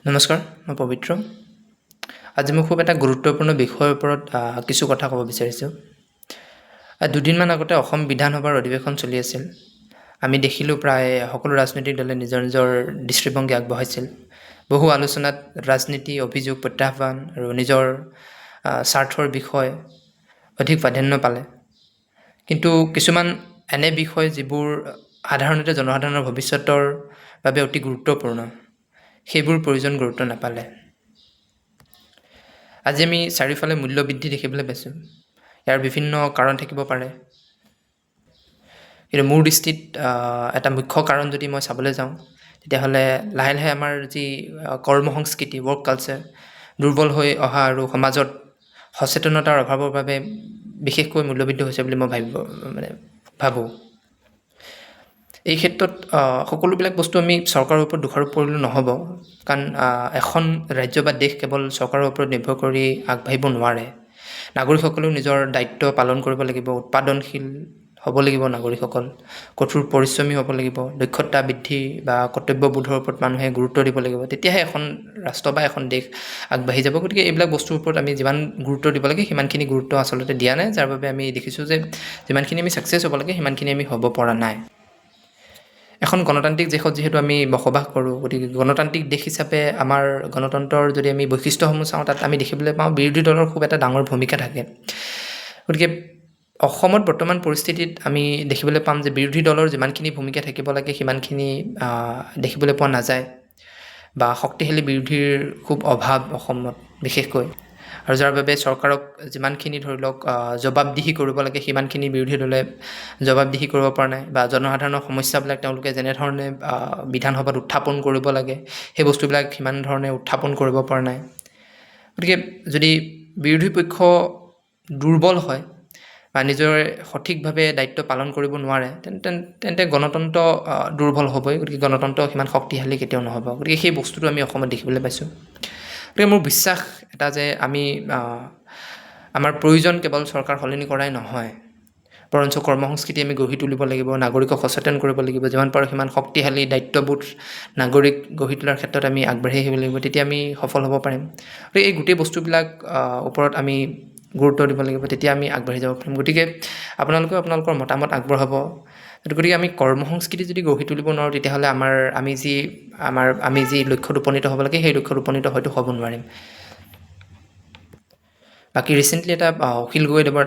নমস্কাৰ, মই পবিত্ৰ। আজি মই খুব এটা গুৰুত্বপূৰ্ণ বিষয়ৰ ওপৰত কিছু কথা ক'ব বিচাৰিছোঁ। দুদিনমান আগতে অসম বিধানসভাৰ অধিৱেশন চলি আছিল। আমি দেখিলোঁ প্ৰায় সকলো ৰাজনৈতিক দলে নিজৰ নিজৰ দৃষ্টিভংগী আগবঢ়াইছিল। বহু আলোচনাত ৰাজনীতি, অভিযোগ, প্ৰত্যাহ্বান আৰু নিজৰ স্বাৰ্থৰ বিষয় অধিক প্ৰাধান্য পালে। কিন্তু কিছুমান এনে বিষয় যিবোৰ সাধাৰণতে জনসাধাৰণৰ ভৱিষ্যতৰ বাবে অতি গুৰুত্বপূৰ্ণ, সেইবোৰ প্ৰয়োজন গুৰুত্ব নাপালে। আজি আমি চাৰিওফালে মূল্যবৃদ্ধি দেখিবলৈ পাইছোঁ। ইয়াৰ বিভিন্ন কাৰণ থাকিব পাৰে, কিন্তু মোৰ দৃষ্টিত এটা মুখ্য কাৰণ যদি মই চাবলৈ যাওঁ, তেতিয়াহ'লে লাহে লাহে আমাৰ যি কৰ্ম সংস্কৃতি, ৱৰ্ক কালচাৰ দুৰ্বল হৈ অহা আৰু সমাজত সচেতনতাৰ অভাৱৰ বাবে বিশেষকৈ মূল্যবৃদ্ধি হৈছে বুলি মই ভাবোঁ। এই ক্ষেত্ৰত সকলোবিলাক বস্তু আমি চৰকাৰৰ ওপৰত দোষাৰোপ কৰিলে নহ'ব, কাৰণ এখন ৰাজ্য বা দেশ কেৱল চৰকাৰৰ ওপৰত নিৰ্ভৰ কৰি আগবাঢ়িব নোৱাৰে। নাগৰিকসকলেও নিজৰ দায়িত্ব পালন কৰিব লাগিব, উৎপাদনশীল হ'ব লাগিব নাগৰিকসকল, কঠোৰ পৰিশ্ৰমী হ'ব লাগিব, দক্ষতা বৃদ্ধি বা কৰ্তব্যবোধৰ ওপৰত মানুহে গুৰুত্ব দিব লাগিব। তেতিয়াহে এখন ৰাষ্ট্ৰ বা এখন দেশ আগবাঢ়ি যাব। গতিকে এইবিলাক বস্তুৰ ওপৰত আমি যিমান গুৰুত্ব দিব লাগে সিমানখিনি গুৰুত্ব আচলতে দিয়া নাই, যাৰ বাবে আমি দেখিছোঁ যে যিমানখিনি আমি ছাকচেছ হ'ব লাগে সিমানখিনি আমি হ'ব পৰা নাই। এখন গণতান্ত্ৰিক দেশত যিহেতু আমি বসবাস কৰোঁ, গতিকে গণতান্ত্ৰিক দেশ হিচাপে আমাৰ গণতন্ত্ৰৰ যদি আমি বৈশিষ্ট্যসমূহ চাওঁ, তাত আমি দেখিবলৈ পাওঁ বিৰোধী দলৰ খুব এটা ডাঙৰ ভূমিকা থাকে। গতিকে অসমত বৰ্তমান পৰিস্থিতিত আমি দেখিবলৈ পাম যে বিৰোধী দলৰ যিমানখিনি ভূমিকা থাকিব লাগে সিমানখিনি দেখিবলৈ পোৱা নাযায়, বা শক্তিশালী বিৰোধীৰ খুব অভাৱ অসমত বিশেষকৈ, আৰু যাৰ বাবে চৰকাৰক যিমানখিনি ধৰি লওক জবাবদিহি কৰিব লাগে সিমানখিনি বিৰোধী দলে জবাবদিহি কৰিব পৰা নাই, বা জনসাধাৰণৰ সমস্যাবিলাক তেওঁলোকে যেনেধৰণে বিধানসভাত উত্থাপন কৰিব লাগে সেই বস্তুবিলাক সিমান ধৰণে উত্থাপন কৰিব পৰা নাই। গতিকে যদি বিৰোধী পক্ষ দুৰ্বল হয় বা নিজৰ সঠিকভাৱে দায়িত্ব পালন কৰিব নোৱাৰে, তেন্তে গণতন্ত্ৰ দুৰ্বল হ'বই। গতিকে গণতন্ত্ৰ সিমান শক্তিশালী কেতিয়াও নহ'ব। গতিকে সেই বস্তুটো আমি অসমত দেখিবলৈ পাইছোঁ। গতিকে মোৰ বিশ্বাস এটা যে আমাৰ প্ৰয়োজন কেৱল চৰকাৰ সলনি কৰাই নহয়, বৰঞ্চ কৰ্মসংস্কৃতি আমি গঢ়ি তুলিব লাগিব, নাগৰিকক সচেতন কৰিব লাগিব, যিমান পাৰোঁ সিমান শক্তিশালী দায়িত্ববোধ নাগৰিক গঢ়ি তোলাৰ ক্ষেত্ৰত আমি আগবাঢ়ি আহিব লাগিব, তেতিয়া আমি সফল হ'ব পাৰিম। গতিকে এই গোটেই বস্তুবিলাক ওপৰত আমি গুৰুত্ব দিব লাগিব, তেতিয়া আমি আগবাঢ়ি যাব পাৰিম। গতিকে আপোনালোকেও আপোনালোকৰ মতামত আগবঢ়াব। গতিকে আমি কৰ্মসংস্কৃতি যদি গঢ়ি তুলিব নোৱাৰোঁ, তেতিয়াহ'লে আমি যি লক্ষ্যত উপনীত হ'ব লাগে সেই লক্ষ্যত উপনীত হয়তো হ'ব নোৱাৰিম। বাকী ৰিচেণ্টলি এটা অখিল গগৈদেৱৰ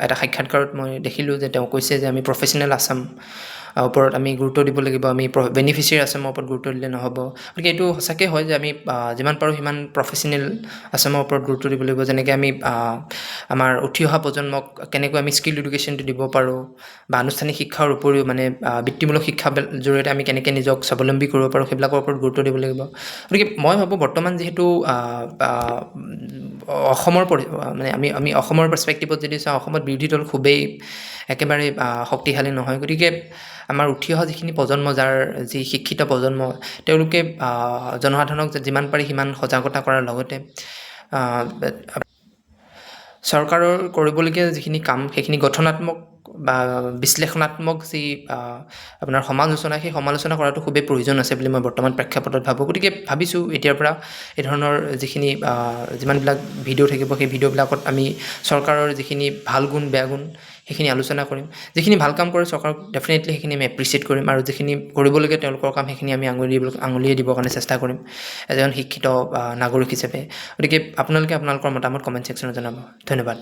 এটা সাক্ষাৎকাৰত মই দেখিলোঁ যে তেওঁ কৈছে যে আমি প্ৰফেচনেল আছাম ওপৰত আমি গুৰুত্ব দিব লাগিব, আমি বেনিফিচিয়াৰী আছামৰ ওপৰত গুৰুত্ব দিলে নহ'ব। গতিকে এইটো সঁচাকৈ হয় যে আমি যিমান পাৰোঁ সিমান প্ৰফেচনেল আছামৰ ওপৰত গুৰুত্ব দিব লাগিব। যেনেকৈ আমি আমাৰ উঠি অহা প্ৰজন্মক কেনেকৈ আমি স্কিল এডুকেশ্যনটো দিব পাৰোঁ, বা আনুষ্ঠানিক শিক্ষাৰ উপৰিও বৃত্তিমূলক শিক্ষাৰ জৰিয়তে আমি কেনেকৈ নিজক স্বাৱলম্বী কৰিব পাৰোঁ সেইবিলাকৰ ওপৰত গুৰুত্ব দিব লাগিব। গতিকে মই ভাবোঁ বৰ্তমান যিহেতু আমি অসমৰ পাৰ্চপেক্টিভত যদি চাওঁ, অসমত বিৰোধী দল একেবাৰে শক্তিশালী নহয়। গতিকে আমাৰ উঠি অহা যিখিনি প্ৰজন্ম, যি শিক্ষিত প্ৰজন্ম, তেওঁলোকে জনসাধাৰণক যিমান পাৰি সিমান সজাগতা কৰাৰ লগতে চৰকাৰৰ কৰিবলগীয়া যিখিনি কাম সেইখিনি গঠনাত্মক বা বিশ্লেষণাত্মক যি আপোনাৰ সমালোচনা, সেই সমালোচনা কৰাটো খুবেই প্ৰয়োজন আছে বুলি মই বৰ্তমান প্ৰেক্ষাপটত ভাবোঁ। গতিকে ভাবিছোঁ এতিয়াৰ পৰা এই ধৰণৰ যিমানবিলাক ভিডিঅ' থাকিব সেই ভিডিঅ'বিলাকত আমি চৰকাৰৰ যিখিনি ভাল গুণ বেয়া গুণ সেইখিনি আলোচনা কৰিম। যিখিনি ভাল কাম কৰে চৰকাৰক ডেফিনেটলি সেইখিনি আমি এপ্ৰিচিয়েট কৰিম, আৰু যিখিনি কৰিবলগীয়া তেওঁলোকৰ কাম সেইখিনি আমি আঙুলিয়াই দিবৰ কাৰণে চেষ্টা কৰিম এজন শিক্ষিত নাগৰিক হিচাপে। গতিকে আপোনালোকে আপোনালোকৰ মতামত কমেণ্ট ছেকশ্যনত জনাব। ধন্যবাদ।